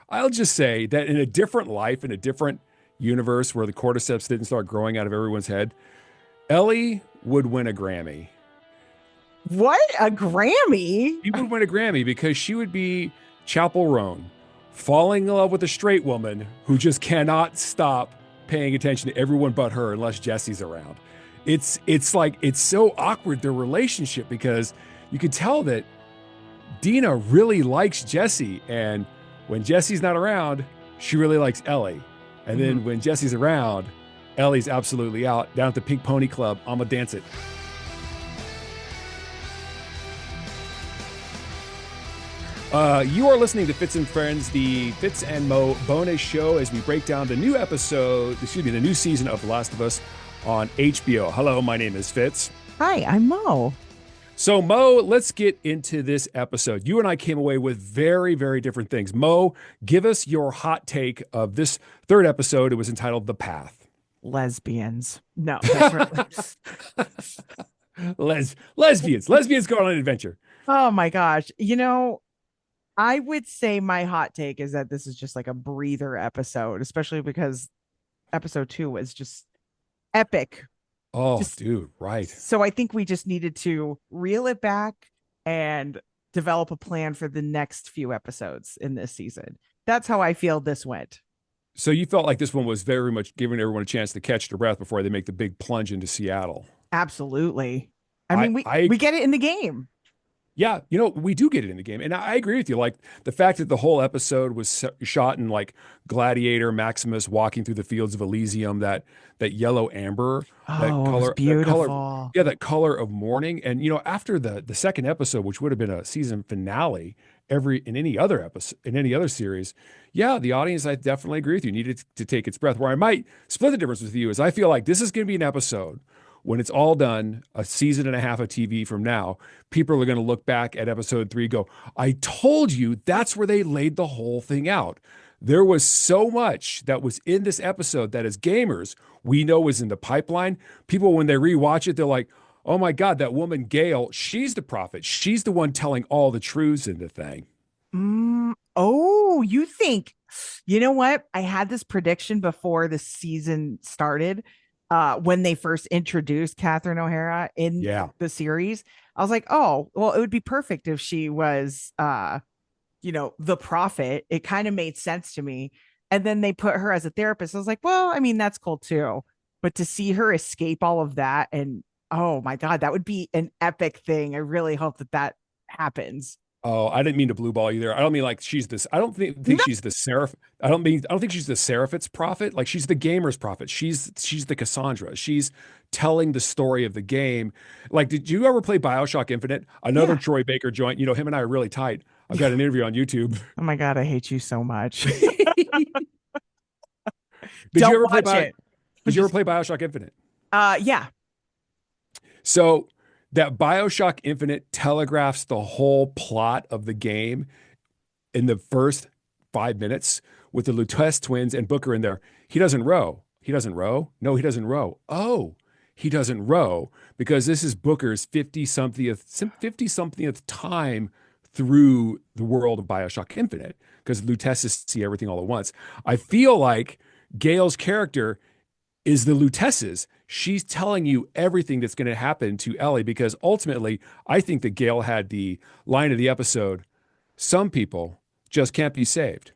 I'll just say that in a different life, in a different universe where the cordyceps didn't start growing out of everyone's head, Ellie would win a Grammy. What? A Grammy? She would win a Grammy because she would be Chapel Roan, falling in love with a straight woman who just cannot stop paying attention to everyone but her unless Jesse's around. It's like it's so awkward their relationship because you could tell that Dina really likes Jesse, and when Jesse's not around, she really likes Ellie. And Mhm. then when Jesse's around, Ellie's absolutely out. Down at the Pink Pony Club, I'ma dance it. You are listening to Fitz and Friends, the Fitz and Mo bonus show as we break down the new the new season of The Last of Us on HBO. Hello, my name is Fitz. Hi, I'm Mo. So, Mo, let's get into this episode. You and I came away with very, very different things. Mo, give us your hot take of this third episode. It was entitled The Path. Lesbians. No, that's really. Lesbians go on an adventure. Oh my gosh. I would say my hot take is that this is just like a breather episode, especially because episode 2 was just epic. Oh, Just dude, right. so I think we just needed to reel it back and develop a plan for the next few episodes in this season. That's how I feel this went. So you felt like this one was very much giving everyone a chance to catch their breath before they make the big plunge into Seattle. Absolutely. I I, mean, we I we get it in the game. Yeah, we do get it in the game. And I agree with you. Like the fact that the whole episode was shot in like Gladiator, Maximus walking through the fields of Elysium, that yellow amber, Oh, it was beautiful. yeah, that color of mourning. And after the second episode, which would have been a season finale, in any other episode, in any other series, yeah, the audience, I definitely agree with you, needed to take its breath. Where I might split the difference with you is I feel like this is going to be an episode when it's all done, a season and a half of TV from now, people are going to look back at episode 3 and go, I told you that's where they laid the whole thing out. There was so much that was in this episode that as gamers, we know was in the pipeline. People, when they rewatch it, they're like, oh my God, that woman, Gail, she's the prophet. She's the one telling all the truths in the thing. Oh, you think, you know what? I had this prediction before the season started. When they first introduced Catherine O'Hara in Yeah. the series, I was like, oh, well, it would be perfect if she was, the prophet. It kind of made sense to me. And then they put her as a therapist. I was like, well, I mean, that's cool too. But to see her escape all of that and oh my God, that would be an epic thing. I really hope that happens. Oh, I didn't mean to blue ball you there. I don't mean like she's this. I don't think No. she's the seraph. I don't think she's the Seraphit's prophet. Like she's the gamer's prophet. She's the Cassandra. She's telling the story of the game. Like, did you ever play BioShock Infinite? Another Yeah. Troy Baker joint. Him and I are really tight. I've got an interview on YouTube. Oh my God, I hate you so much. Did you Don't ever play watch it. Did you ever play BioShock Infinite? Yeah. So that BioShock Infinite telegraphs the whole plot of the game in the first 5 minutes with the Lutece twins and Booker in there. He doesn't row. He doesn't row. No, he doesn't row. Oh, he doesn't row because this is Booker's 50-somethingth time through the world of BioShock Infinite because Luteces see everything all at once. I feel like Gail's character is the Luteces. She's telling you everything that's going to happen to Ellie because ultimately, I think that Gail had the line of the episode, some people just can't be saved.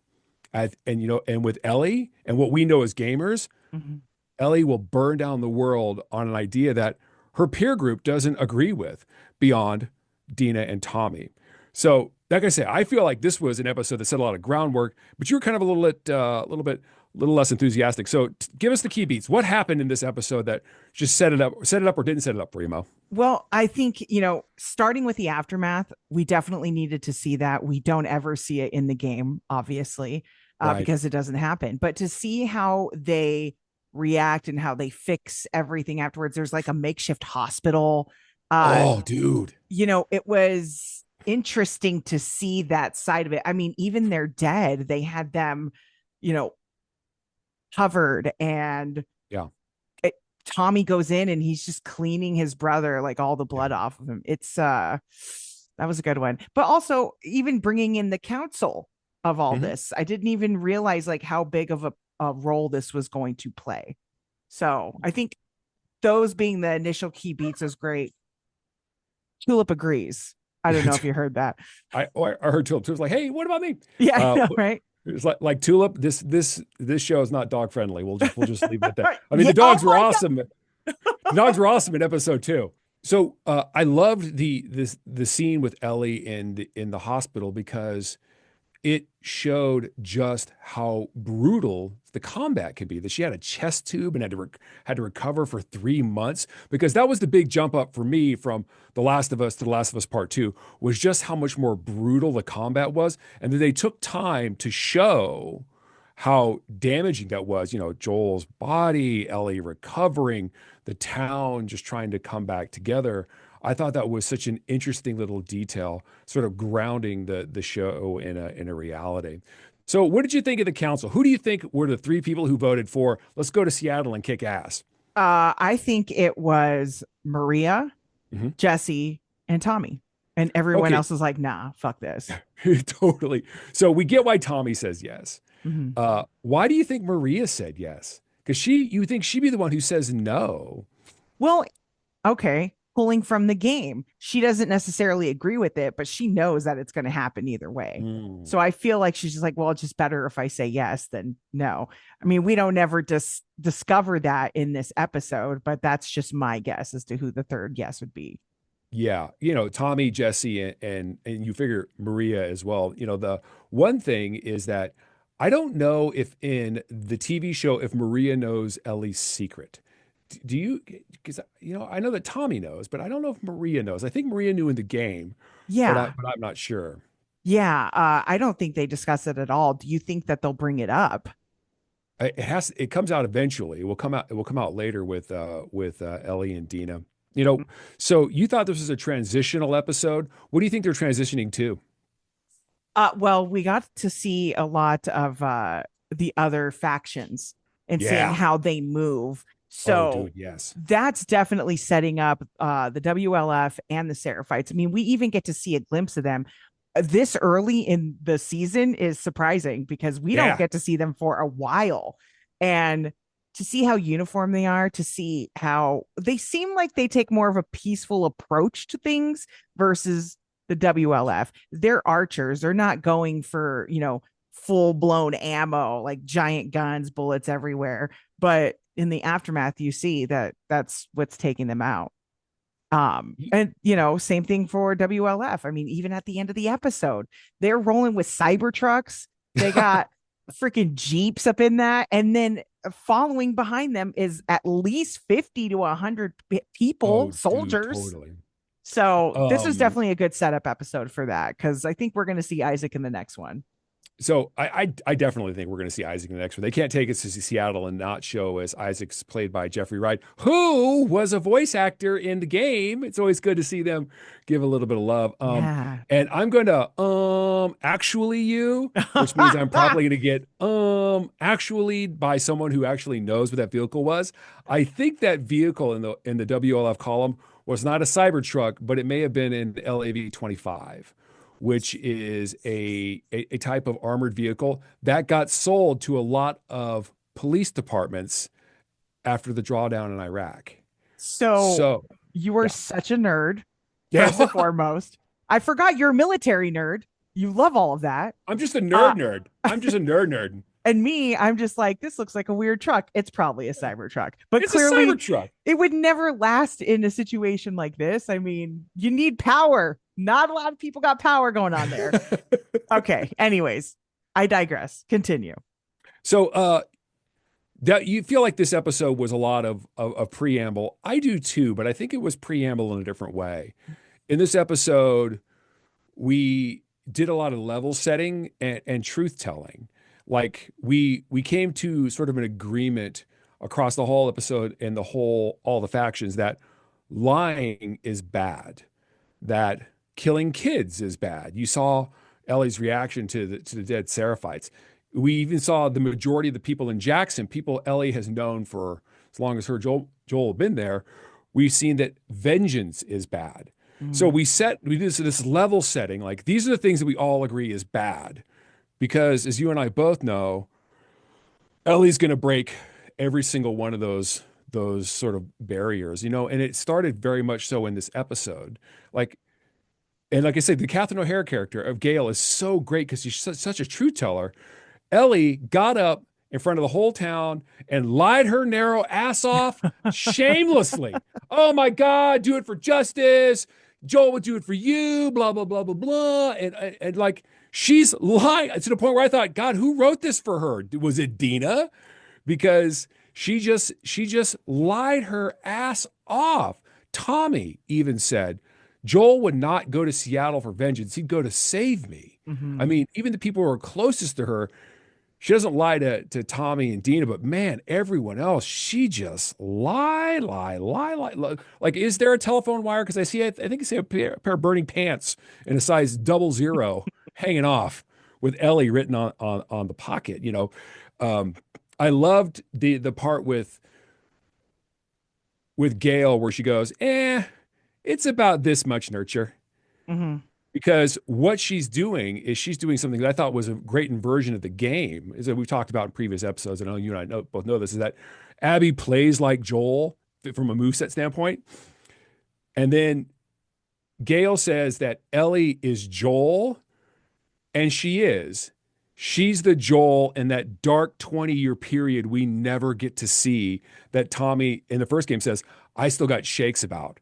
And with Ellie and what we know as gamers, Mhm. Ellie will burn down the world on an idea that her peer group doesn't agree with beyond Dina and Tommy. So, like I say, I feel like this was an episode that set a lot of groundwork, but you were kind of a little less enthusiastic. So, give us the key beats. What happened in this episode that just set it up, or didn't set it up for you, Mo? Well, I think, starting with the aftermath, we definitely needed to see that. We don't ever see it in the game, obviously, Right. because it doesn't happen. But to see how they react and how they fix everything afterwards, there's like a makeshift hospital. Oh, dude. It was interesting to see that side of it. I mean, even they're dead, they had them, you know, covered and Yeah. Tommy goes in and he's just cleaning his brother, like all the blood off of him. It's that was a good one. But also even bringing in the council. of all Mhm. this. I didn't even realize like how big of a role this was going to play. So I think those being the initial key beats is great. Tulip agrees. I don't know if you heard that. I heard Tulip. Tulip's like, hey, what about me? Yeah, I Uh, know, right? it's like Tulip. This show is not dog friendly. We'll just leave it at that. I mean, Yeah. the Oh dogs were my awesome. The dogs were awesome in episode 2. So I loved the scene with Ellie in the hospital because it showed just how brutal the combat could be. That she had a chest tube and had to recover for 3 months, because that was the big jump up for me from The Last of Us to The Last of Us Part 2, was just how much more brutal the combat was, and that they took time to show how damaging that was. Joel's body, Ellie recovering, the town just trying to come back together. I thought that was such an interesting little detail, sort of grounding the show in a reality. So, what did you think of the council? Who do you think were the 3 people who voted for let's go to Seattle and kick ass? I think it was Maria, Mhm. Jesse, and Tommy. And everyone Okay, else was like, nah, fuck this. totally. So we get why Tommy says yes. Mhm. Why do you think Maria said yes? Because you think she'd be the one who says no. Well, okay, pulling from the game. She doesn't necessarily agree with it, but she knows that it's going to happen either way. Mm. So I feel like she's just like, well, it's just better if I say yes than no. I mean, we don't ever discover that in this episode, but that's just my guess as to who the third yes would be. Yeah, Tommy, Jesse, and you figure Maria as well. The one thing is that I don't know if in the TV show if Maria knows Ellie's secret. Do you? Because I know that Tommy knows, but I don't know if Maria knows. I think Maria knew in the game, but I Yeah. but I'm not sure. Yeah. I don't think they discuss it at all. Do you think that they'll bring it up? It comes out eventually. It will come out later with Ellie and Dina. You know, so you thought this was a transitional episode. What do you think they're transitioning to? Well, we got to see a lot of the other factions and seeing Yeah. how they move. Oh, So dude, yes. that's definitely setting up the WLF and the Seraphites. I mean, we even get to see a glimpse of them this early in the season is surprising because we don't Yeah. get to see them for a while. And to see how uniform they are, to see how they seem like they take more of a peaceful approach to things versus the WLF. They're archers. They're not going for, full blown ammo, like giant guns, bullets everywhere. But in the aftermath, you see that that's what's taking them out. And same thing for WLF. I mean, even at the end of the episode, they're rolling with Cybertrucks. They got freaking Jeeps up in that. And then following behind them is at least 50 to 100 people, Oh, dude, soldiers. totally. So this was Um, definitely a good setup episode for that because I think we're going to see Isaac in the next one. so I definitely think we're going to see Isaac in the next one. They can't take us to Seattle and not show us Isaac's played by Jeffrey Wright, who was a voice actor in the game. It's always good to see them give a little bit of love. Yeah. And I'm going to actually you, which means I'm probably going to get actually by someone who actually knows what that vehicle was. I think that vehicle in the WLF column was not a Cybertruck, but it may have been an LAV 25, which is a type of armored vehicle that got sold to a lot of police departments after the drawdown in Iraq. So So, you are yeah. such a nerd, Yeah. first and foremost. I forgot you're a military nerd. You love all of that. I'm just a Uh, nerd. I'm just a nerd. and me, I'm just like, this looks like a weird truck. It's probably a cyber truck, but It's a clearly Cybertruck. it would never last in a situation like this. I mean, you need power. Not a lot of people got power going on there. Okay. Anyways, I digress. Continue. So, that you feel like this episode was a lot of preamble. I do too, but I think it was preamble in a different way. In this episode, we did a lot of level setting and truth telling. Like we came to sort of an agreement across the whole episode and all the factions that lying is bad, that killing kids is bad. You saw Ellie's reaction to the dead Seraphites. We even saw the majority of the people in Jackson, people Ellie has known for as long as her Joel had been there. We've seen that vengeance is bad. So Mm. we did this level setting, like these are the things that we all agree is bad. because as you and I both know, Ellie's going to break every single one of those sort of barriers, and it started very much so in this episode. Like, and like I said, the Catherine O'Hara character of Gail is so great because she's such a truth teller. Ellie got up in front of the whole town and lied her narrow ass off shamelessly. Oh my God, do it for justice. Joel would do it for you, blah, blah, blah, blah, blah. And like she's lying to the point where I thought, God, who wrote this for her? Was it Dina? Because she just lied her ass off. Tommy even said, Joel would not go to Seattle for vengeance. He'd go to save me. I Mm-hmm. mean, even the people who are closest to her, she doesn't lie to Tommy and Dina, but man, everyone else, she just lie. Like, is there a telephone wire? Because I think I see a pair of burning pants in a size 00 hanging off with Ellie written on the pocket. Um, I loved the part with Gail where she goes, it's about this much nurture. Mm-hmm. Because what she's doing is she's doing something that I thought was a great inversion of the game, is that we've talked about in previous episodes. I know you and I both know this, is that Abby plays like Joel from a moveset standpoint. And then Gail says that Ellie is Joel, and she is. She's the Joel in that dark 20-year period we never get to see that Tommy in the first game says, I still got shakes about.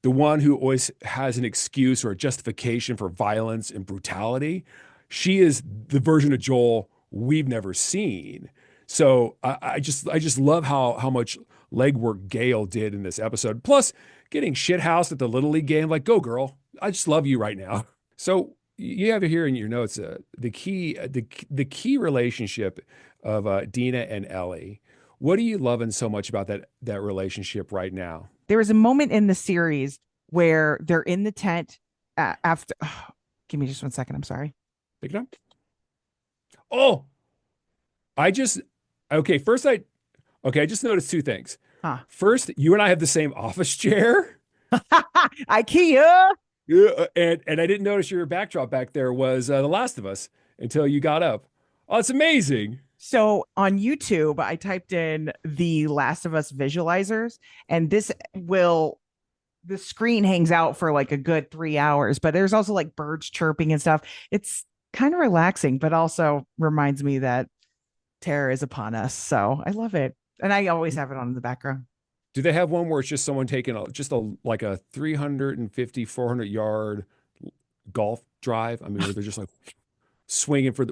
The one who always has an excuse or a justification for violence and brutality. She is the version of Joel we've never seen. So I just love how much legwork Gail did in this episode. Plus, getting shithoused at the Little League game, like, go girl. I just love you right now. So you have here in your notes the key relationship of Dina and Ellie. What are you loving so much about that relationship right now? There was a moment in the series where they're in the tent after. Oh, give me just 1 second. I'm sorry. Pick it up. Oh, I just okay. I just noticed two things. Huh. First, you and I have the same office chair. IKEA. Yeah, and I didn't notice your backdrop back there was The Last of Us until you got up. Oh, it's amazing. So on YouTube, I typed in the Last of Us visualizers, and the screen hangs out for like a good 3 hours, but there's also like birds chirping and stuff. It's kind of relaxing, but also reminds me that terror is upon us. So I love it. And I always have it on in the background. Do they have one where it's just someone taking like a 350, 400 yard golf drive? I mean, where they're just like swinging for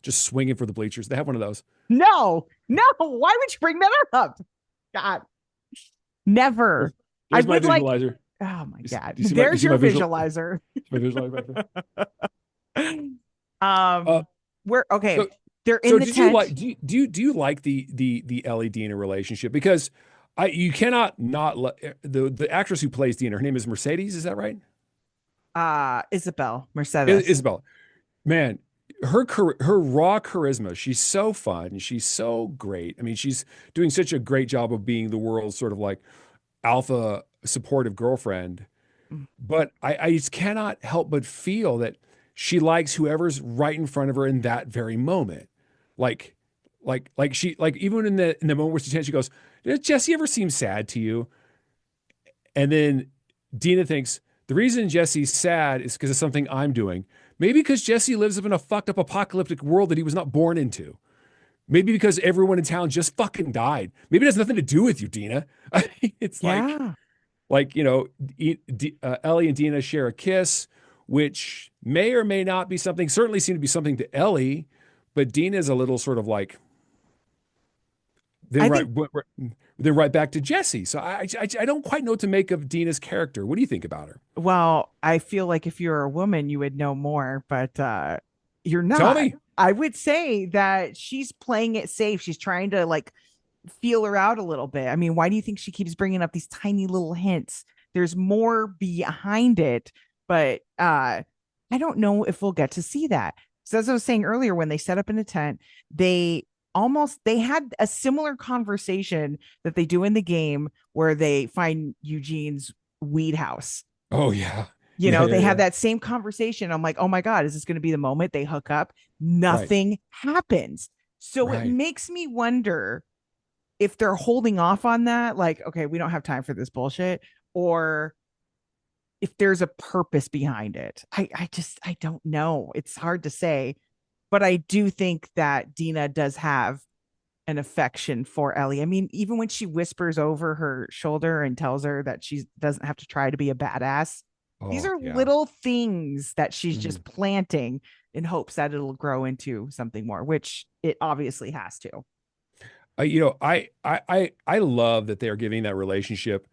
just swinging for the bleachers. They have one of those. No, no. Why would you bring that up? God, never. I There's my would like, visualizer. oh my God. Do you see my, you There's see your my visual, visualizer. my visualizer back there? Uh, Um, we're okay. so They're in so the did you tent. like do you like the Ellie Dina relationship? Because you cannot not the actress who plays Dina, her name is Mercedes, is that right? Isabel Mercedes. Isabel. Man, her raw charisma, she's so fun, she's so great. I mean, she's doing such a great job of being the world's sort of like alpha supportive girlfriend. But I just cannot help but feel that she likes whoever's right in front of her in that very moment. Like, like even in the moment where she goes, "Does Jesse ever seem sad to you?" And then Dina thinks the reason Jesse's sad is because of something I'm doing. Maybe because Jesse lives in a fucked up apocalyptic world that he was not born into. Maybe because everyone in town just fucking died. Maybe it has nothing to do with you, Dina. It's Yeah. like Ellie and Dina share a kiss, which may or may not be something. Certainly seem to be something to Ellie, but Dina is a little sort of like then I right think, then right back to Jesse. So I don't quite know what to make of Dina's character. What do you think about her? well, I feel like if you're a woman, you would know more, but you're Tell not. me. I would say that she's playing it safe. She's trying to like feel her out a little bit. I mean, why do you think she keeps bringing up these tiny little hints? There's more behind it, but I don't know if we'll get to see that. So as I was saying earlier, when they set up in a tent, they had a similar conversation that they do in the game where they find Eugene's weed house. Oh yeah. You Yeah, know, yeah, they have yeah. that same conversation. I'm like, oh my God, is this going to be the moment they hook up? Right, Nothing happens. So it right. makes me wonder if they're holding off on that, like, okay, we don't have time for this bullshit, or if there's a purpose behind it. I don't know. It's hard to say, but I do think that Dina does have an affection for Ellie. I mean, even when she whispers over her shoulder and tells her that she doesn't have to try to be a badass, these Oh, are yeah. little things that she's Mhm. just planting in hopes that it'll grow into something more, which it obviously has to. I love that they are giving that relationship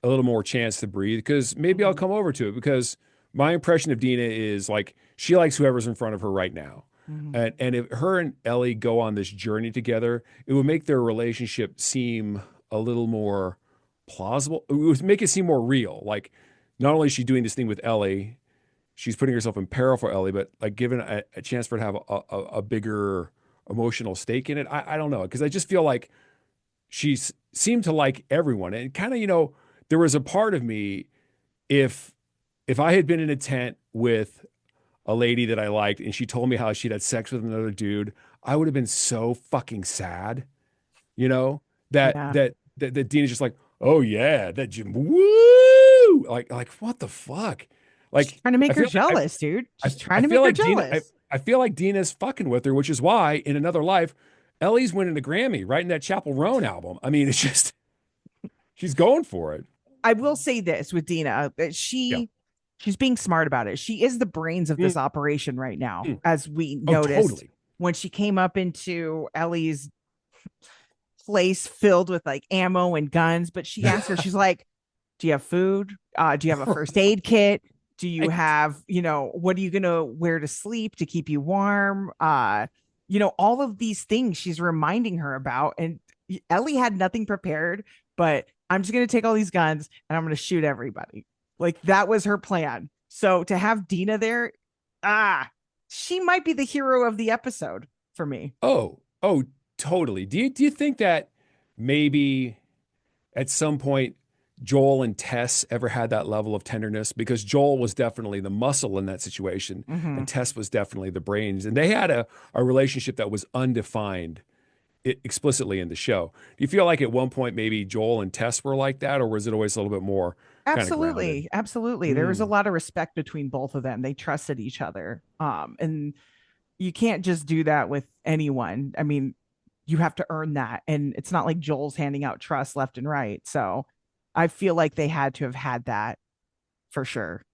a little more chance to breathe because maybe I'll Mhm. come over to it because my impression of Dina is like she likes whoever's in front of her right now. Mhm. And if her and Ellie go on this journey together, it would make their relationship seem a little more plausible. It would make it seem more real. Like not only is she doing this thing with Ellie, she's putting herself in peril for Ellie, but like given a chance for her to have a bigger emotional stake in it. I don't know because I just feel like she's seemed to like everyone and kind of there was a part of me if I had been in a tent with a lady that I liked and she told me how she'd had sex with another dude, I would have been so fucking sad, you know, Yeah. that Dina's just like, oh yeah, that Jim, woo, like what the fuck, She's like trying to make I her feel like jealous, dude. I, She's trying I to feel make her like Dina, jealous. I feel like Dina's fucking with her, which is why in another life, Ellie's winning a Grammy, writing that Chapel Roan album. I mean, it's just she's going for it. I will say this with Dina, that Yeah. she's being smart about it. She is the brains of this Mm, operation right now, mm. as we Oh, noticed totally. when she came up into Ellie's place filled with like ammo and guns. But she asked her, she's like, do you have food? Do you have a first aid kit? Do you Right. have, what are you gonna wear to sleep to keep you warm? All of these things she's reminding her about. And Ellie had nothing prepared, but I'm just gonna take all these guns and I'm gonna shoot everybody. Like that was her plan. So to have Dina there, ah, she might be the hero of the episode for me. Oh, totally. Do you think that maybe at some point Joel and Tess ever had that level of tenderness? Because Joel was definitely the muscle in that situation, Mm-hmm. and Tess was definitely the brains, and they had a relationship that was undefined explicitly in the show. Do you feel like at one point maybe Joel and Tess were like that, or was it always a little bit more kind of grounded? Absolutely. Absolutely. There was a Mm. lot of respect between both of them. They trusted each other. And you can't just do that with anyone. I mean, you have to earn that. And it's not like Joel's handing out trust left and right. So I feel like they had to have had that for sure.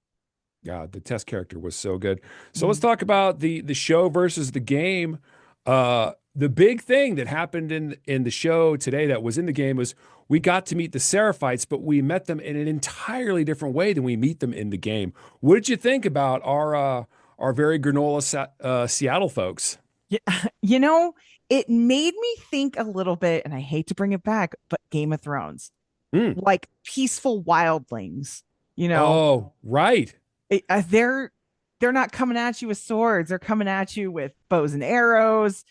God, the Tess character was so good. So let's Mhm. talk about the show versus the game. The big thing that happened in the show today that was in the game was we got to meet the Seraphites, but we met them in an entirely different way than we meet them in the game. What did you think about our very granola Seattle folks? Yeah, you know, it made me think a little bit, and I hate to bring it back, but Game of Thrones, Mm. like peaceful wildlings, you know, Oh, right. they're not coming at you with swords. They're coming at you with bows and arrows,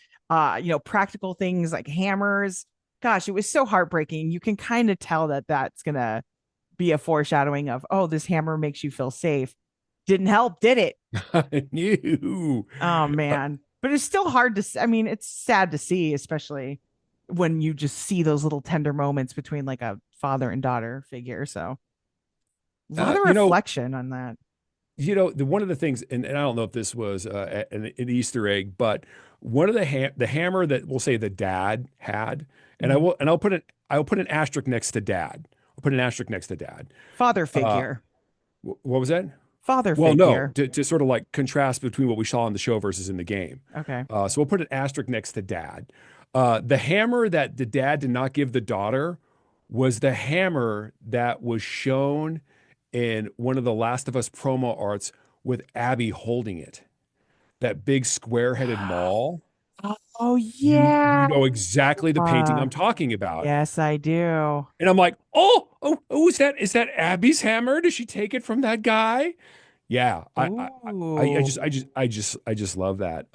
practical things like hammers. Gosh, it was so heartbreaking. You can kind of tell that that's gonna be a foreshadowing of, oh, this hammer makes you feel safe. Didn't help, did it? I knew. Oh Uh, man. But it's still hard to I mean, it's sad to see, especially when you just see those little tender moments between like a father and daughter figure. So a lot uh, of you know, reflection on that. one of the things, and I don't know if this was an Easter egg, but one of the hammer that we'll say the dad had, and Mhm. I'll put an asterisk next to dad. I'll put an asterisk next to dad. Father Uh, figure. what was that? Father Well, no, figure. to sort of like contrast between what we saw in the show versus in the game. Okay. So we'll put an asterisk next to dad. The hammer that the dad did not give the daughter was the hammer that was shown in one of the Last of Us promo arts with Abby holding it. That big square-headed maul. Oh You yeah. know exactly the painting Uh, I'm talking about. yes, I do. And I'm like, is that Abby's hammer? Does she take it from that guy? Yeah, Ooh. I just love that.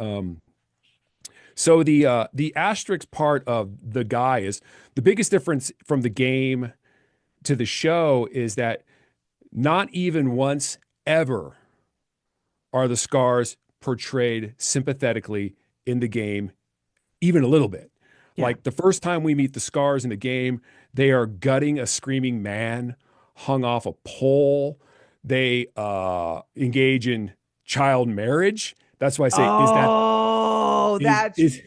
So the asterisk part of the guy is the biggest difference from the game to the show is that not even once ever are the scars portrayed sympathetically in the game, even a little bit. Yeah. Like the first time we meet the scars in the game, they are gutting a screaming man hung off a pole. They engage in child marriage. That's why I say, Oh, that's is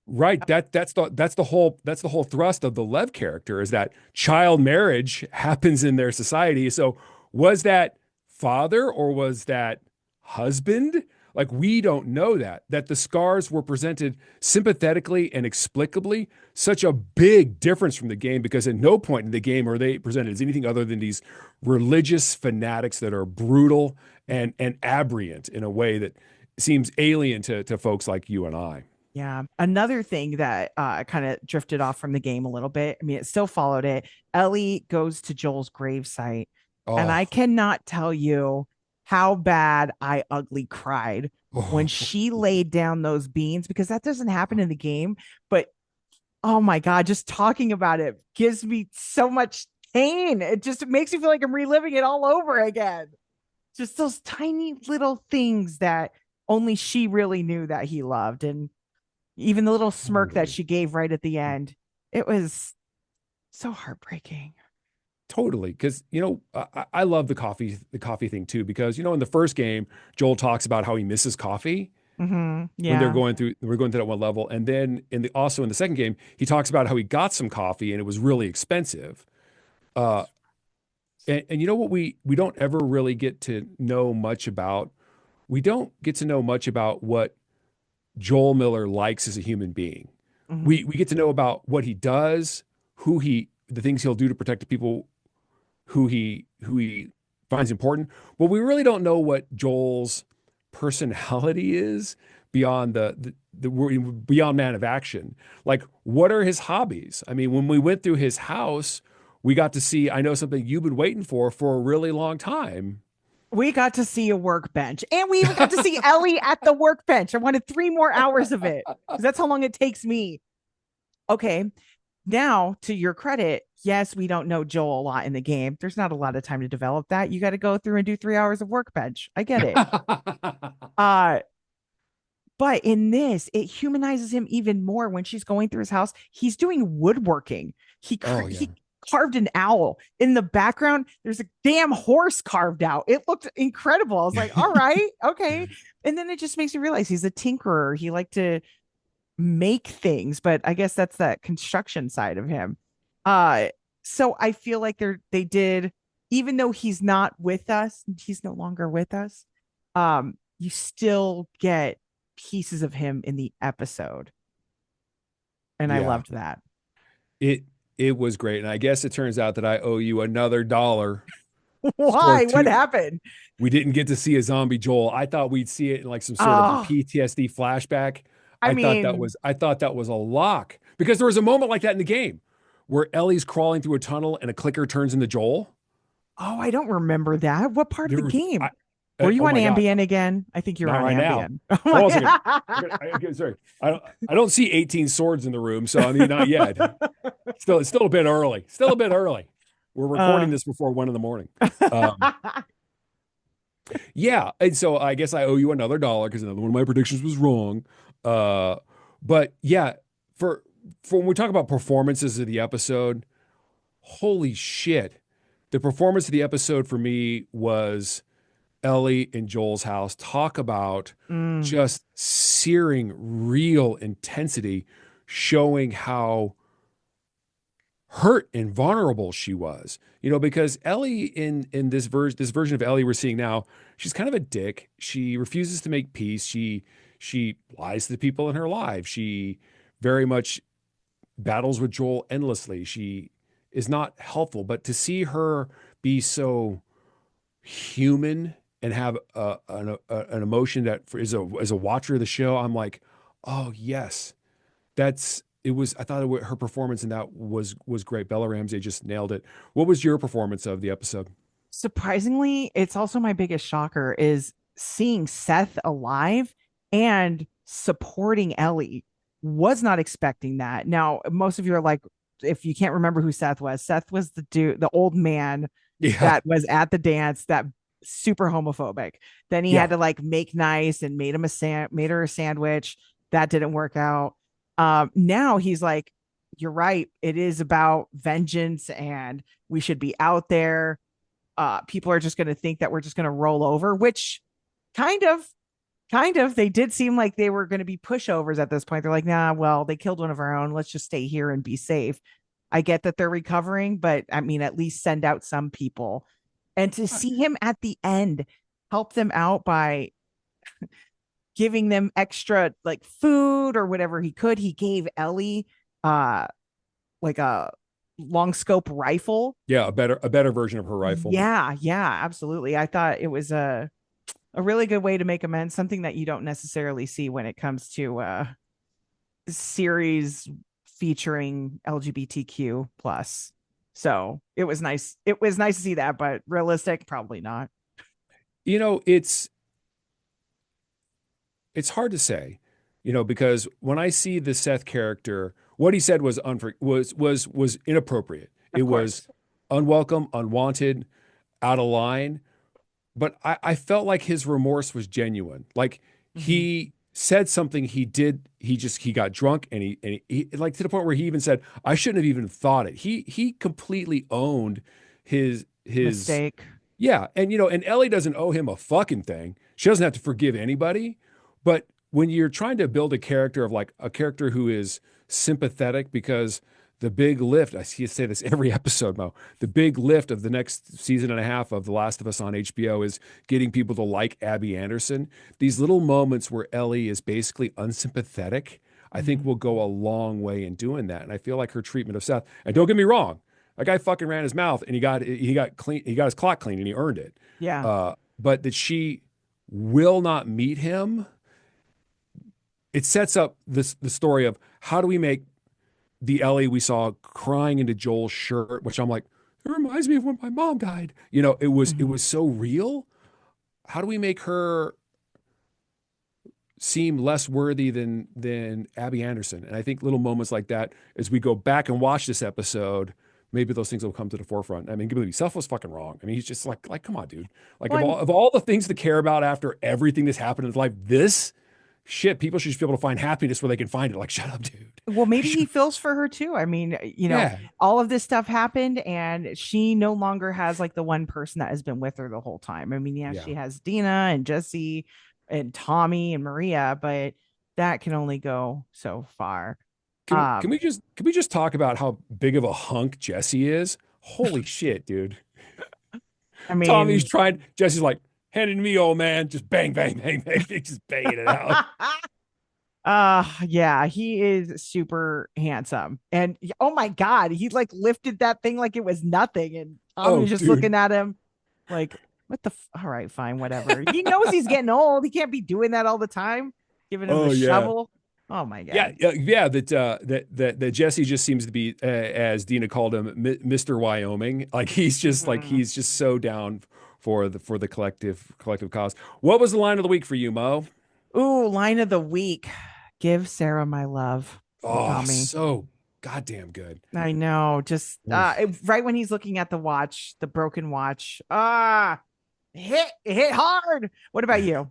right. That's the whole thrust of the Lev character is that child marriage happens in their society. So was that father or was that husband? Like we don't know that the scars were presented sympathetically and explicably, such a big difference from the game because at no point in the game are they presented as anything other than these religious fanatics that are brutal and aberrant in a way that seems alien to folks like you and I. Yeah. Another thing that kind of drifted off from the game a little bit. I mean, it still followed it. Ellie goes to Joel's gravesite, and I Oh, cannot tell you how bad I ugly cried when oh, she laid down those beans because that doesn't happen in the game. But oh my God, just talking about it gives me so much pain. It just makes me feel like I'm reliving it all over again. Just those tiny little things that only she really knew that he loved. And even the little smirk that totally. she gave right at the end, it was so heartbreaking. Totally. Because, I love the coffee thing too, because, in the first game, Joel talks about how he misses coffee when Yeah. we're going through that one level. And then also in the second game, he talks about how he got some coffee and it was really expensive. Uh, and you know what we don't ever really get to know much about? We don't get to know much about what Joel Miller likes as a human being. Mhm. We get to know about what he does, the things he'll do to protect the people who he finds important. But we really don't know what Joel's personality is beyond beyond Man of Action. Like, what are his hobbies? I mean, when we went through his house, we got to see, I know something you've been waiting for a really long time. We got to see a workbench and we even got to see Ellie at the workbench. I wanted 3 more hours of it because that's how long it takes me. Okay. Now, to your credit, yes, we don't know Joel a lot in the game. There's not a lot of time to develop that. You got to go through and do 3 hours of workbench. I get it. Uh, but in this, it humanizes him even more when she's going through his house. He's doing woodworking. Oh yeah. He carved an owl in the background. There's a damn horse carved out. It looked incredible. I was like, all right, okay. And then it just makes me realize he's a tinkerer. He liked to make things, but I guess that's that construction side of him. Uh, so I feel like they did, even though he's not with us, he's no longer with us. You still get pieces of him in the episode, and I Yeah. loved that. It it was great. And I guess it turns out that I owe you another dollar for Why? What two. happened? We didn't get to see a zombie Joel. I thought we'd see it in like some sort of Oh, PTSD flashback. I mean, I thought that was a lock because there was a moment like that in the game where Ellie's crawling through a tunnel and a clicker turns into Joel. oh, I don't remember that. What part of the There was, game? Were you oh on my God, Ambien again? I think you're not on right now. Ambien. Oh Hold on a second. my Sorry, I don't see 18 swords in the room, so I mean not yet. It's still a bit early. Still a bit early. We're recording uh, this before 1 in the morning. Yeah, and so I guess I owe you another dollar because another one of my predictions was wrong. Uh, but yeah, for for when we talk about performances of the episode, holy shit, the performance of the episode for me was Ellie in Joel's house. Talk about mm, just searing real intensity, showing how hurt and vulnerable she was. Because Ellie in this version of Ellie we're seeing now, she's kind of a dick. She refuses to make peace. She lies to the people in her life. She very much battles with Joel endlessly. She is not helpful, but to see her be so human and have an emotion that as a watcher of the show, I'm like, oh yes, I thought her performance in that was great. Bella Ramsey just nailed it. What was your performance of the episode? surprisingly, it's also my biggest shocker is seeing Seth alive and supporting Ellie. Was not expecting that. Now, most of you are like, if you can't remember who Seth was the dude, the old man Yeah. that was at the dance that super homophobic. Then he had Yeah. to like make nice and made her a sandwich. That didn't work out. Now he's like, you're right. It is about vengeance and we should be out there. People are just going to think that we're just going to roll over, which kind of, they did seem like they were going to be pushovers at this point. They're like, nah, well, they killed one of our own. Let's just stay here and be safe. I get that they're recovering, but I mean, at least send out some people. And to see him at the end help them out by giving them extra like food or whatever he could. He gave Ellie uh like a long scope rifle. Yeah, a better version of her rifle. Yeah, yeah, absolutely. I thought it was a really good way to make amends, something that you don't necessarily see when it comes to series featuring LGBTQ plus. So it was nice. It was nice to see that, but realistic, probably not. You know, it's hard to say, because when I see the Seth character, what he said was was inappropriate. It Of was course. unwelcome, unwanted, out of line. But I felt like his remorse was genuine. Like Mm-hmm. he said something he did. He got drunk and he like to the point where he even said, I shouldn't have even thought it. He completely owned his Mistake. yeah, and Ellie doesn't owe him a fucking thing. She doesn't have to forgive anybody. But when you're trying to build a character of like a character who is sympathetic, because the big lift, I see you say this every episode, Mo, the big lift of the next season and a half of The Last of Us on HBO is getting people to like Abby Anderson. These little moments where Ellie is basically unsympathetic, I think Mm-hmm. will go a long way in doing that. And I feel like her treatment of Seth, and don't get me wrong, that guy fucking ran his mouth and he got clean, he got his clock clean and he earned it. Yeah. But that she will not meet him, it sets up the story of how do we make the Ellie we saw crying into Joel's shirt, which I'm like, it reminds me of when my mom died. It Mm-hmm. was so real. How do we make her seem less worthy than Abby Anderson? And I think little moments like that, as we go back and watch this episode, maybe those things will come to the forefront. I mean, believe me, Seth was fucking wrong. I mean, he's just like, come on, dude. Like Well, of all the things to care about after everything that's happened in his life, this shit, people should just be able to find happiness where they can find it. Like, shut up, dude. maybe he feels for her too. I mean, Yeah, all of this stuff happened and she no longer has like the one person that has been with her the whole time. I mean, yeah, yeah. she has Dina and Jesse and Tommy and Maria, but that can only go so far. Can Um, we just talk about how big of a hunk Jesse is? Holy shit, dude. I Tommy's mean, trying. Jesse's like, hand it to me, old man. Just bang, bang, bang, bang, just banging it out. yeah, he is super handsome. And oh my God, he like lifted that thing like it was nothing. And Tommy Oh, was just dude. looking at him like, what the all right, fine, whatever. He knows he's getting old. He can't be doing that all the time, giving him the Oh yeah. shovel. Oh my Yeah, God. yeah. That Jesse just seems to be, as Dina called him, Mr. Wyoming. Like Mhm. he's just so down for the collective cause. What was the line of the week for you, Mo? Ooh, line of the week. Give Sarah my love from Oh, Tommy. so goddamn good. I know. Just Oof. right when he's looking at the watch, the broken watch. Hit hard. What about you?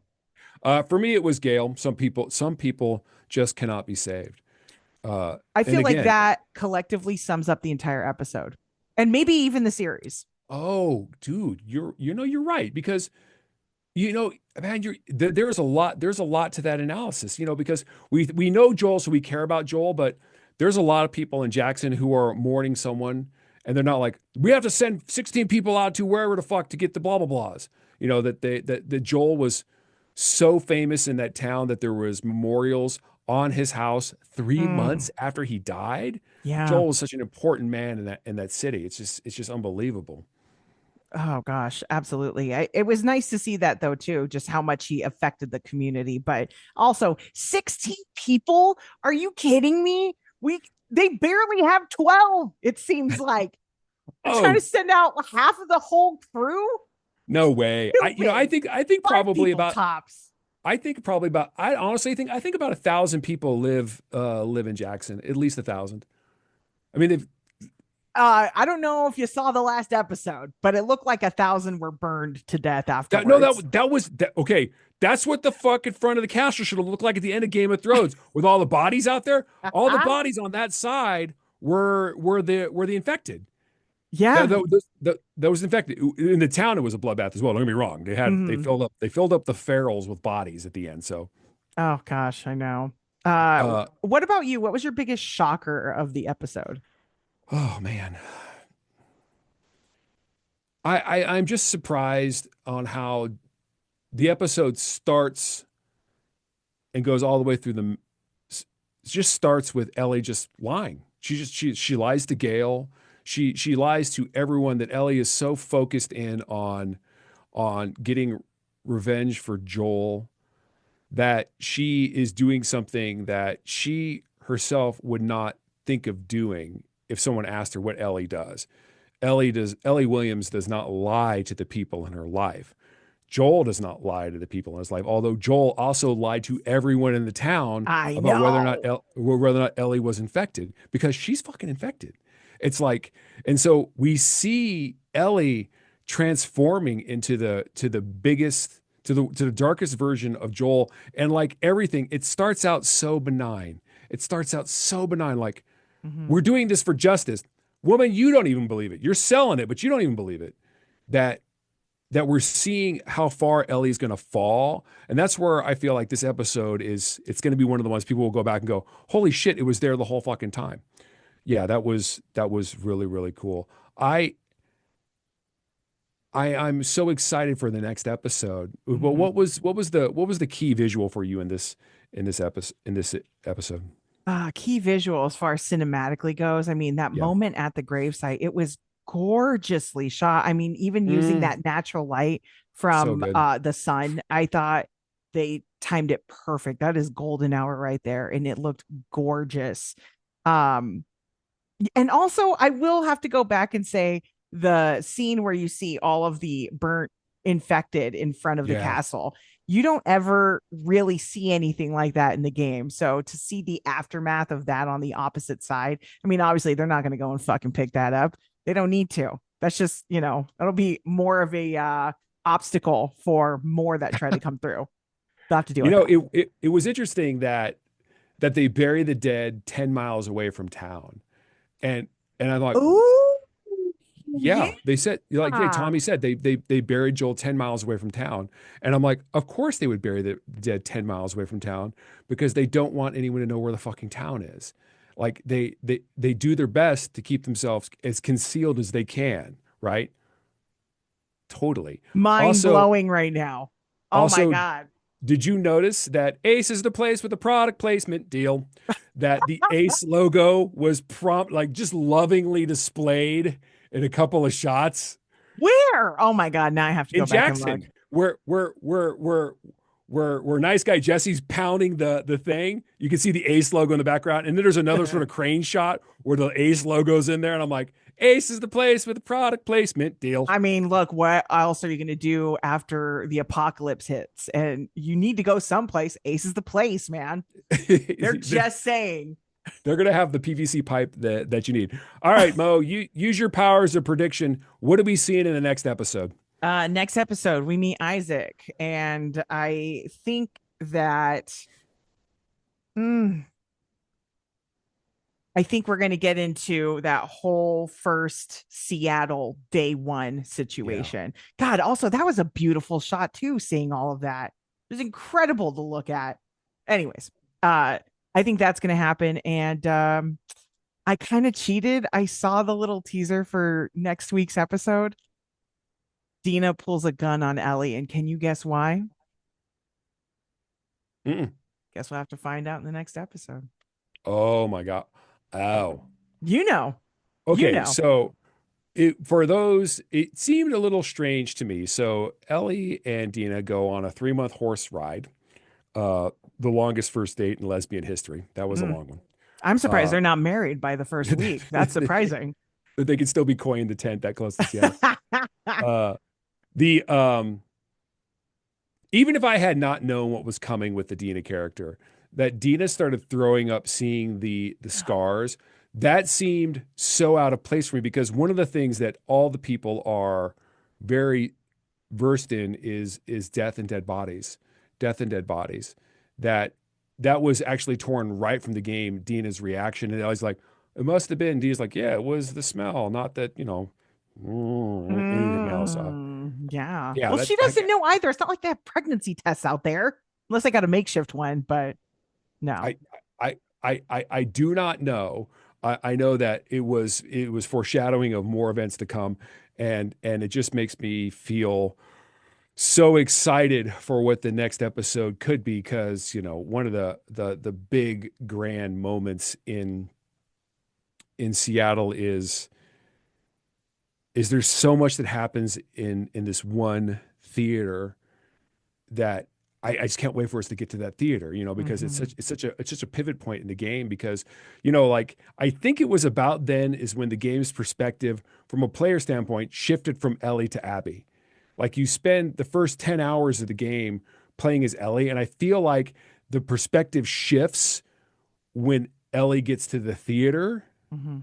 For me, it was Gail. Some people just cannot be saved. I And feel like again, that collectively sums up the entire episode and maybe even the series. oh, dude, you're right, because man, there's a lot to that analysis, because we know Joel, so we care about Joel, but there's a lot of people in Jackson who are mourning someone, and they're not like, we have to send 16 people out to wherever the fuck to get the blah blah blahs. That Joel was so famous in that town that there was memorials on his house 3 months Mm, after he died. yeah. Joel was such an important man in that city. It's just unbelievable. Oh gosh, absolutely. It was nice to see that though too, just how much he affected the community. But also, 16 people? Are you kidding me? We they barely have 12. It seems like they're trying to Oh, send out half of the whole crew. no way. Stupid. Five people tops. I honestly think about 1,000 people live in Jackson, at least 1,000. I mean, I don't know if you saw the last episode, but it looked like 1,000 were burned to death That no, afterwards. that was that, okay. That's what the fucking front of the castle should have looked like at the end of Game of Thrones, with all the bodies out there. All the bodies on that side were the infected. That, Yeah. that was infected. In the town, it was a bloodbath as well. Don't get me wrong. They Mhm. filled up the ferals with bodies at the end. So, Oh gosh, I know. uh, What about you? What was your biggest shocker of the episode? oh man, I'm just surprised on how the episode starts and goes all the way through the. It just starts with Ellie just lying. She lies to Gail. She lies to everyone that Ellie is so focused in on getting revenge for Joel that she is doing something that she herself would not think of doing if someone asked her what Ellie does. Ellie Williams does not lie to the people in her life. Joel does not lie to the people in his life, although Joel also lied to everyone in the town I about know. whether or not Ellie was infected, because she's fucking infected. It's like, and so we see Ellie transforming into the biggest, to the darkest version of Joel, and like everything, it starts out so benign. It starts out so benign, like Mhm. we're doing this for justice. Woman, you don't even believe it. You're selling it, but you don't even believe it. That that we're seeing how far Ellie's going to fall. And that's where I feel like this episode it's going to be one of the ones people will go back and go, holy shit, it was there the whole fucking time. Yeah, that was really, really cool. I, I'm so excited for the next episode. But Mhm. what was the key visual for you in this episode? Key visual as far as cinematically goes. I mean, that Yeah. moment at the gravesite, it was gorgeously shot. I mean, even using Mm, that natural light so from good. the sun, I thought they timed it perfect. That is golden hour right there, and it looked gorgeous. Um, and also, I will have to go back and say the scene where you see all of the burnt infected in front of the Yeah. castle. You don't ever really see anything like that in the game. So to see the aftermath of that on the opposite side, I mean, obviously they're not going to go and fucking pick that up. They don't need to. That's just, that'll be more of a obstacle for more that try to come through. They'll have to deal You with know, that. it was interesting that they bury the dead 10 miles away from town. And I'm like, Ooh, yeah, they said, like, yeah, yeah. Tommy said they buried Joel 10 miles away from town. And I'm like, of course they would bury the dead 10 miles away from town, because they don't want anyone to know where the fucking town is. Like they do their best to keep themselves as concealed as they can, right? Totally. Mind Also, blowing right now. Oh my also, God. did you notice that Ace is the place with the product placement deal? That the Ace logo was prompt, like just lovingly displayed in a couple of shots Where? Oh my God. Now I have to in go back and look. Jackson, where nice guy Jesse's pounding the thing. You can see the Ace logo in the background, and then there's another sort of crane shot where the Ace logo's in there, and I'm like, Ace is the place with the product placement deal. I mean, look, what else are you going to do after the apocalypse hits? And you need to go someplace. Ace is the place, man. They're just saying. They're gonna have the PVC pipe that you need. All right, Mo, you use your powers of prediction. What are we seeing in the next episode? Next episode, we meet Isaac. And I think that mm, I think we're going to get into that whole first Seattle day one Yeah. situation. God, also, that was a beautiful shot too, seeing all of that. It was incredible to look at. Anyways, I think that's going to happen. And I kind of cheated. I saw the little teaser for next week's episode. Dina pulls a gun on Ellie. And can you guess why? Mm-mm. Guess we'll have to find out in the next episode. Oh my God. Oh. You know, you Okay, know. so for those, it seemed a little strange to me. So Ellie and Dina go on a 3-month horse ride, uh, the longest first date in lesbian history. That was a Mm. long one. I'm surprised Uh, they're not married by the first week. That's surprising. they could still be coining the tent that close to Seattle. Uh, the Even if I had not known what was coming with the Dina character, that Dina started throwing up seeing the scars, that seemed so out of place for me because one of the things that all the people are very versed in is death and dead bodies, death and dead bodies. That that was actually torn right from the game. Dina's reaction, and I was like, it must have been. Dina's like, yeah, it was the smell, not that anything else. Yeah. Yeah, Well, that she doesn't know either. It's not like they have pregnancy tests out there, unless they got a makeshift one. But no. I I do not know. I know that it was foreshadowing of more events to come, and it just makes me feel so excited for what the next episode could be because one of the big grand moments in Seattle is there's so much that happens in this one theater that I just can't wait for us to get to that theater, because it's Hmm. such a pivot point in the game because, like I think it was about then is when the game's perspective from a player standpoint shifted from Ellie to Abby. Like you spend the first 10 hours of the game playing as Ellie, and I feel like the perspective shifts when Ellie gets to the theater, Hmm.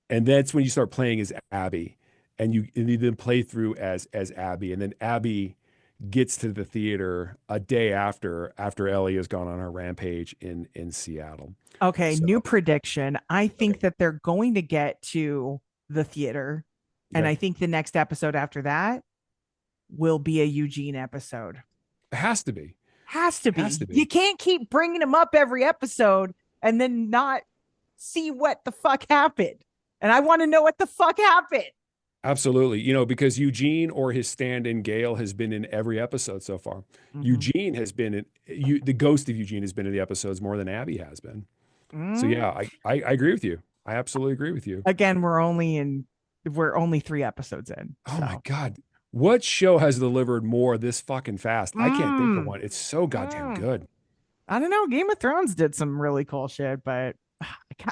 and that's when you start playing as Abby, and you then play through as Abby, and then Abby gets to the theater a day after Ellie has gone on her rampage in Seattle. Okay, So new prediction. I okay, think that they're going to get to the theater, and okay, I think the next episode after that will be a Eugene episode. it has to be, Has to has be. to You be. can't keep bringing him up every episode and then not see what the fuck happened. And I want to know what the fuck happened. Absolutely. Because Eugene or his stand-in Gail has been in every episode so far. Mm-hmm. Eugene has been the ghost of Eugene has been in the episodes more than Abby has been. So Mm. yeah, I agree with you. I absolutely agree with you. Again, we're only 3 episodes in. Oh my So God. What show has delivered more this fucking fast? I can't think of mm, one. It's so goddamn mm. good. I don't know. Game of Thrones did some really cool shit, but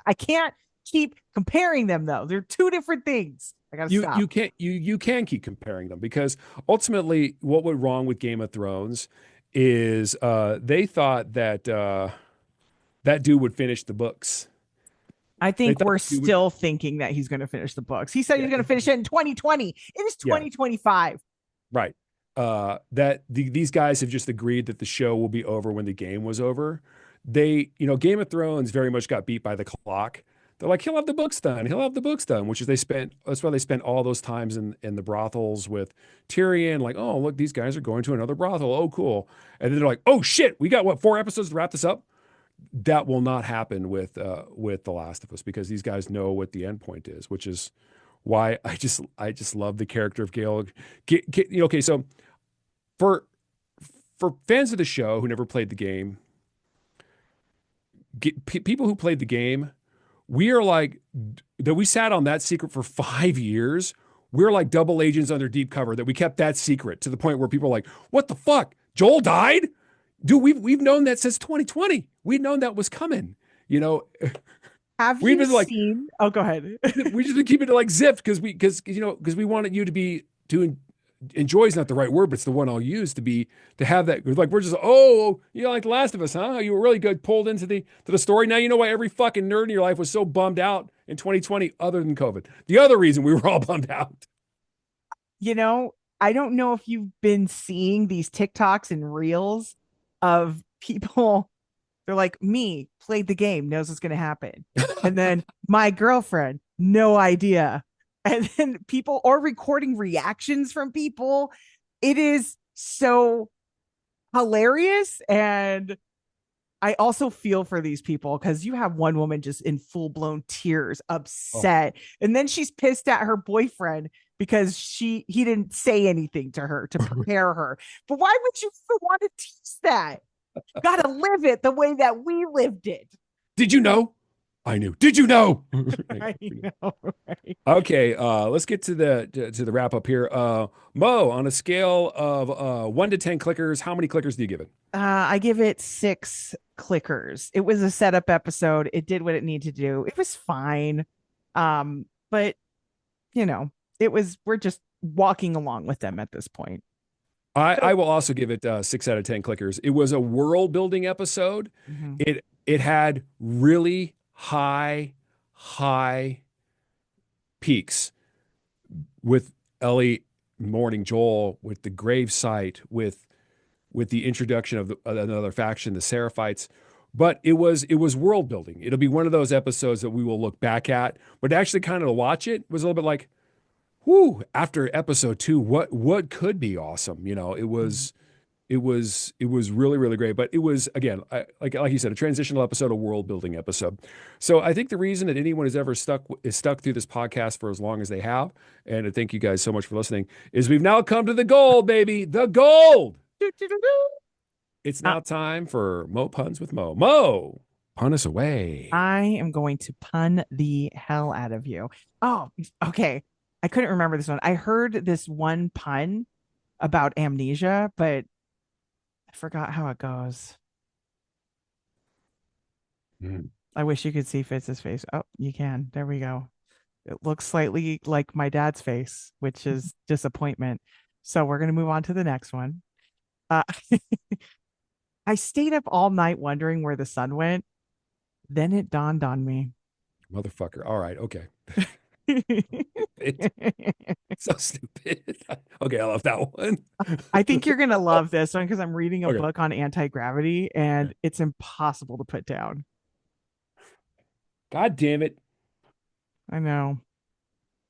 I can't keep comparing them though. They're two different things. I gotta You stop. you can't you can keep comparing them because ultimately what went wrong with Game of Thrones is they thought that that dude would finish the books. I They think thought we're that dude would, still thinking that he's going to finish the books. He said he's yeah, going to finish it in 2020. It is yeah, 2025. right. These guys have just agreed that the show will be over when the game was over. Game of Thrones very much got beat by the clock. They're like, he'll have the books done. He'll have the books done, which is that's why they spent all those times in the brothels with Tyrion. Like, oh, look, these guys are going to another brothel. Oh, cool. And then they're like, oh shit, we got what, 4 episodes to wrap this up? That will not happen with The Last of Us because these guys know what the end point is, which is why I just love the character of Gale. Okay, so for for fans of the show who never played the game, people who played the game, we are like that. We sat on that secret for 5 years. We're like double agents under deep cover that we kept that secret to the point where people are like, "What the fuck? Joel died, dude." We've known that since 2020. We'd known that was coming. You know, Have we've you been like, seen? Oh, go ahead. we just been keeping it like zipped because we wanted you to be doing enjoy is not the right word, but it's the one I'll use to have that. Like we're just like The Last of Us, huh? You were really good pulled into the story. Now you know why every fucking nerd in your life was so bummed out in 2020, other than COVID. The other reason we were all bummed out. you know, I don't know if you've been seeing these TikToks and reels of people. They're like, me, played the game, knows what's going to happen. And then my girlfriend, no idea. And then people or recording reactions from people. It is so hilarious. And I also feel for these people because you have one woman just in full blown tears, Oh, upset. And then she's pissed at her boyfriend because he didn't say anything to her to prepare her. But why would you want to teach that? Got to live it the way that we lived it. did you know? I knew. Did you know? I know, right? Okay, let's get to the wrap up here. Mo, on a scale of 1 to 10 clickers, how many clickers do you give it? I give it 6 clickers. It was a setup episode. It did what it needed to do. It was fine. But you know, we're just walking along with them at this point. I So, will also give it 6 out of 10 clickers. It was a world building episode. mhm. It had really high peaks with Ellie mourning Joel, with the grave site, with the introduction of another faction, the Seraphites. But it was world building. It'll be one of those episodes that we will look back at, but actually kind of watch it was a little bit like, whoo, after episode 2, what could be awesome? It was really, really great. But it was, again, like you said, a transitional episode, a world building episode. So I think the reason that anyone has ever stuck through this podcast for as long as they have, and I thank you guys so much for listening, is we've now come to the gold, baby, the gold. It's Uh, now time for Mo Puns with Mo. Mo, pun us away. I am going to pun the hell out of you. Oh, okay. I couldn't remember this one. I heard this one pun about amnesia, but I forgot how it goes. Mm. I wish you could see Fitz's face. Oh, you can. There we go. It looks slightly like my dad's face, which is disappointment. So we're going to move on to the next one. Uh, I stayed up all night wondering where the sun went. Then it dawned on me. Motherfucker. All right. Okay. It's so stupid. Okay. I love that one. I think you're going to love this one because I'm reading a Okay. book on anti-gravity Okay. and it's impossible to put down. God damn it. I know.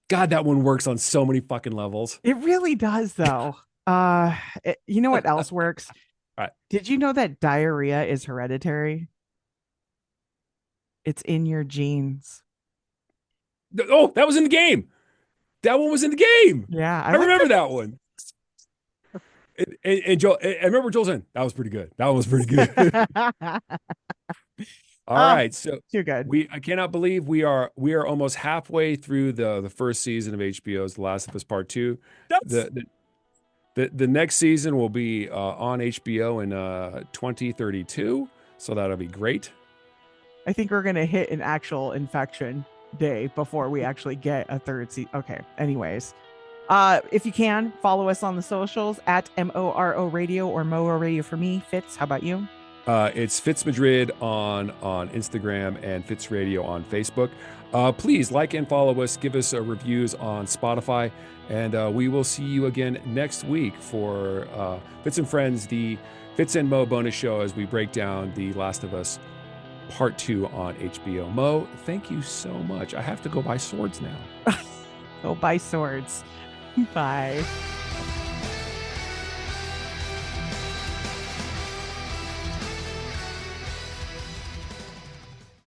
God, that one works on so many fucking levels. It really does though. You know what else works? All right. Did you know that diarrhea is hereditary? It's in your genes. Oh, that was in the game. That one was in the game. Yeah, I I like remember that one. And Joel, I remember Joel saying that was pretty good. That was pretty good. that. All Oh, right, so too good. I cannot believe we are almost halfway through the first season of HBO's The Last of Us Part Two. That's The next season will be on HBO in 2032, so that'll be great. I think we're gonna hit an actual infection day before we actually get a third season. Okay. Anyways, if you can follow us on the socials at MORO Radio or MORO Radio for me. Fitz, how about you? It's Fitz Madrid on Instagram and Fitz Radio on Facebook. Please like and follow us. Give us reviews on Spotify, and we will see you again next week for Fitz and Friends, the Fitz and Mo bonus show as we break down The Last of Us Part 2 on HBO. Mo, thank you so much. I have to go buy swords now. Go buy swords. Bye.